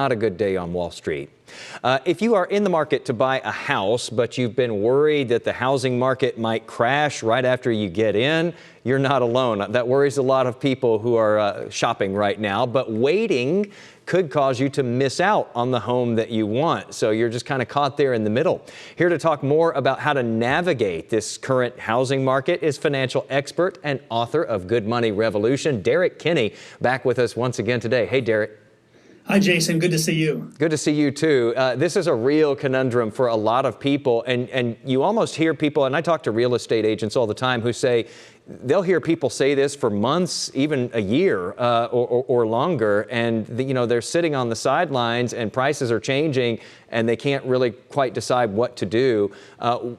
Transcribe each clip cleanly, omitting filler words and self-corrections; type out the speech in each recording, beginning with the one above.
Not a good day on Wall Street. If you are in the market to buy a house, but you've been worried that the housing market might crash right after you get in, you're not alone. That worries a lot of people who are shopping right now, but waiting could cause you to miss out on the home that you want. So you're just kind of caught there in the middle. Here to talk more about how to navigate this current housing market is financial expert and author of Good Money Revolution, Derrick Kinney, back with us once again today. Hey, Derrick. Hi, Jason. Good to see you. Good to see you, too. This is a real conundrum for a lot of people, and you almost hear people, and I talk to real estate agents all the time who say, they'll hear people say this for months, even a year or longer, and they're sitting on the sidelines and prices are changing and they can't really quite decide what to do.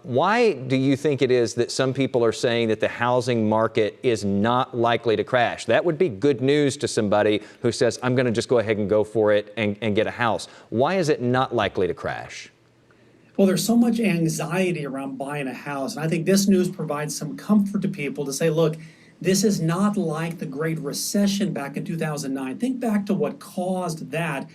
Why do you think it is that some people are saying that the housing market is not likely to crash? That would be good news to somebody who says, I'm going to just go ahead and go for it and get a house. Why is it not likely to crash? Well, there's so much anxiety around buying a house, and I think this news provides some comfort to people to say, look, this is not like the Great Recession back in 2009. Think back to what caused that.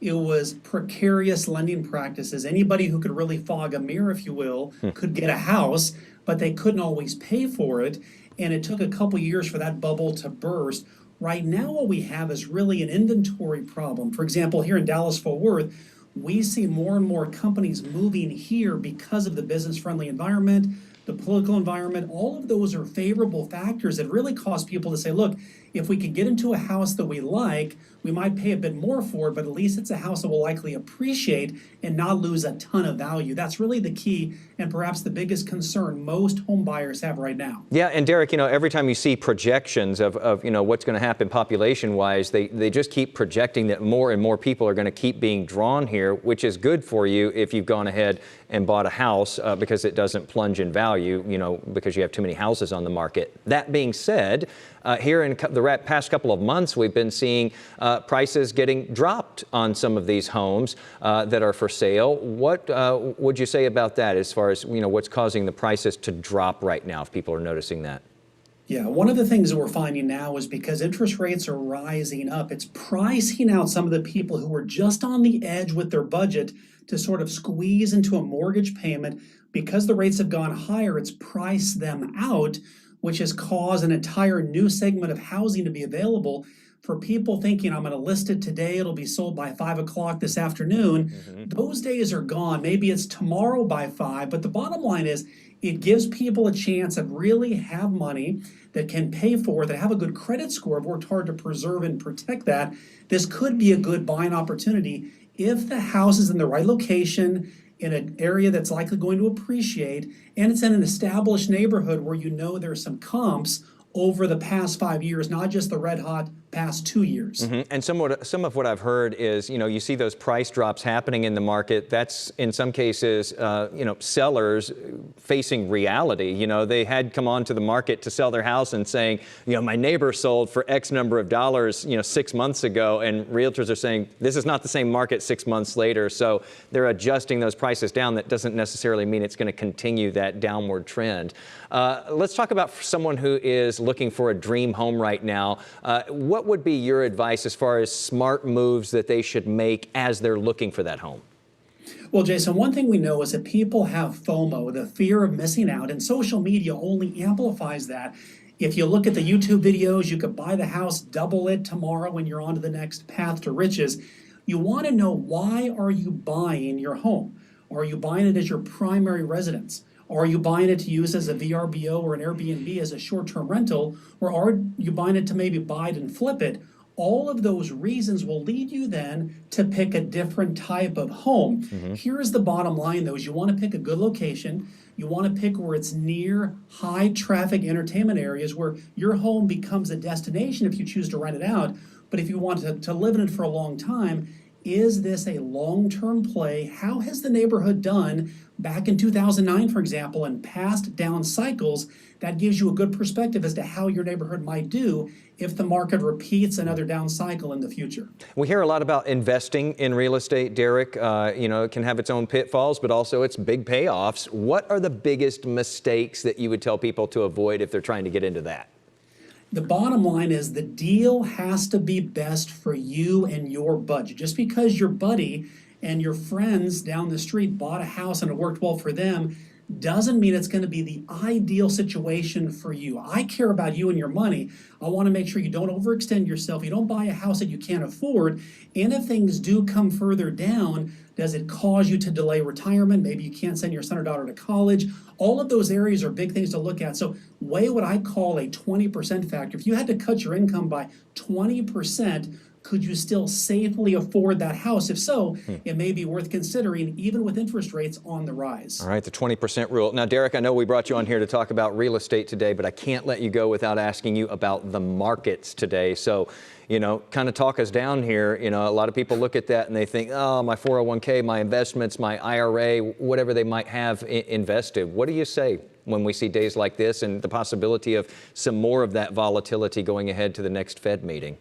It was precarious lending practices. Anybody who could really fog a mirror, if you will, could get a house, but they couldn't always pay for it, and it took a couple years for that bubble to burst. Right now, what we have is really an inventory problem. For example, here in Dallas-Fort Worth, we see more and more companies moving here because of the business-friendly environment, the political environment. All of those are favorable factors that really cause people to say, look, if we could get into a house that we like, we might pay a bit more for it, but at least it's a house that will likely appreciate and not lose a ton of value. That's really the key and perhaps the biggest concern most home buyers have right now. Yeah, and Derrick, every time you see projections of what's going to happen population-wise, they just keep projecting that more and more people are going to keep being drawn here, which is good for you if you've gone ahead and bought a house because it doesn't plunge in value, because you have too many houses on the market. That being said, here in the past couple of months, we've been seeing prices getting dropped on some of these homes that are for sale. What would you say about that as far as, what's causing the prices to drop right now, if people are noticing that? Yeah, one of the things that we're finding now is because interest rates are rising up, it's pricing out some of the people who were just on the edge with their budget to sort of squeeze into a mortgage payment. Because the rates have gone higher, it's priced them out, which has caused an entire new segment of housing to be available for people thinking, I'm going to list it today, it'll be sold by 5 o'clock this afternoon. Those days are gone. Maybe it's tomorrow by 5, but the bottom line is it gives people a chance that really have money that can pay for it, that have a good credit score, have worked hard to preserve and protect that. This could be a good buying opportunity if the house is in the right location, in an area that's likely going to appreciate, and it's in an established neighborhood where there's some comps over the past 5 years, not just the red hot past 2 years. And some of what I've heard is, you see those price drops happening in the market. That's in some cases, sellers facing reality. They had come onto the market to sell their house and saying, my neighbor sold for X number of dollars, 6 months ago, and realtors are saying this is not the same market 6 months later. So they're adjusting those prices down. That doesn't necessarily mean it's going to continue that downward trend. Let's talk about someone who is looking for a dream home right now. What would be your advice as far as smart moves that they should make as they're looking for that home? Well, Jason, one thing we know is that people have FOMO, the fear of missing out, and social media only amplifies that. If you look at the YouTube videos, you could buy the house, double it tomorrow when you're on to the next path to riches. You want to know, why are you buying your home? Are you buying it as your primary residence? Or are you buying it to use as a VRBO or an Airbnb as a short-term rental? Or are you buying it to maybe buy it and flip it? All of those reasons will lead you then to pick a different type of home. Here's the bottom line, though, is you want to pick a good location. You want to pick where it's near high traffic entertainment areas where your home becomes a destination if you choose to rent it out. But if you want to live in it for a long time, is this a long-term play? How has the neighborhood done back in 2009, for example, and past down cycles? That gives you a good perspective as to how your neighborhood might do if the market repeats another down cycle in the future. We hear a lot about investing in real estate, Derrick. It can have its own pitfalls, but also its big payoffs. What are the biggest mistakes that you would tell people to avoid if they're trying to get into that? The bottom line is the deal has to be best for you and your budget. Just because your buddy and your friends down the street bought a house and it worked well for them doesn't mean it's going to be the ideal situation for you. I care about you and your money. I want to make sure you don't overextend yourself. You don't buy a house that you can't afford. And if things do come further down, does it cause you to delay retirement? Maybe you can't send your son or daughter to college. All of those areas are big things to look at. So weigh what I call a 20% factor. If you had to cut your income by 20%, could you still safely afford that house? If so, it may be worth considering, even with interest rates on the rise. All right, the 20% rule. Now, Derrick, I know we brought you on here to talk about real estate today, but I can't let you go without asking you about the markets today. So, kind of talk us down here. A lot of people look at that and they think, oh, my 401k, my investments, my IRA, whatever they might have invested. What do you say when we see days like this and the possibility of some more of that volatility going ahead to the next Fed meeting?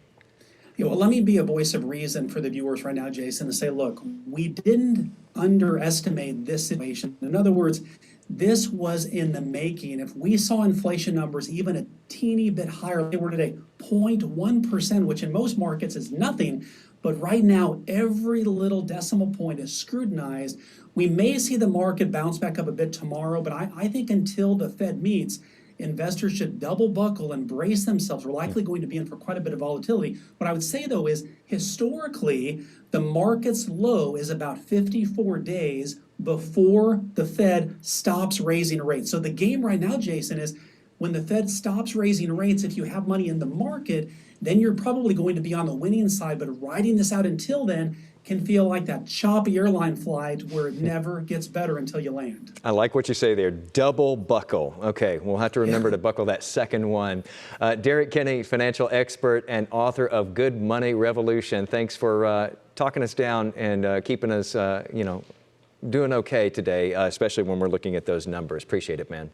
Well, let me be a voice of reason for the viewers right now, Jason, and say, look, we didn't underestimate this situation. In other words, this was in the making. If we saw inflation numbers even a teeny bit higher, they were today 0.1%, which in most markets is nothing. But right now, every little decimal point is scrutinized. We may see the market bounce back up a bit tomorrow, but I think until the Fed meets, investors should double buckle and brace themselves. We're likely going to be in for quite a bit of volatility. What I would say, though, is historically, the market's low is about 54 days before the Fed stops raising rates. So the game right now, Jason, is when the Fed stops raising rates, if you have money in the market, then you're probably going to be on the winning side. But riding this out until then can feel like that choppy airline flight where it never gets better until you land. I like what you say there, double buckle. Okay, we'll have to remember to buckle that second one. Derrick Kinney, financial expert and author of Good Money Revolution. Thanks for talking us down and keeping us, doing okay today, especially when we're looking at those numbers. Appreciate it, man.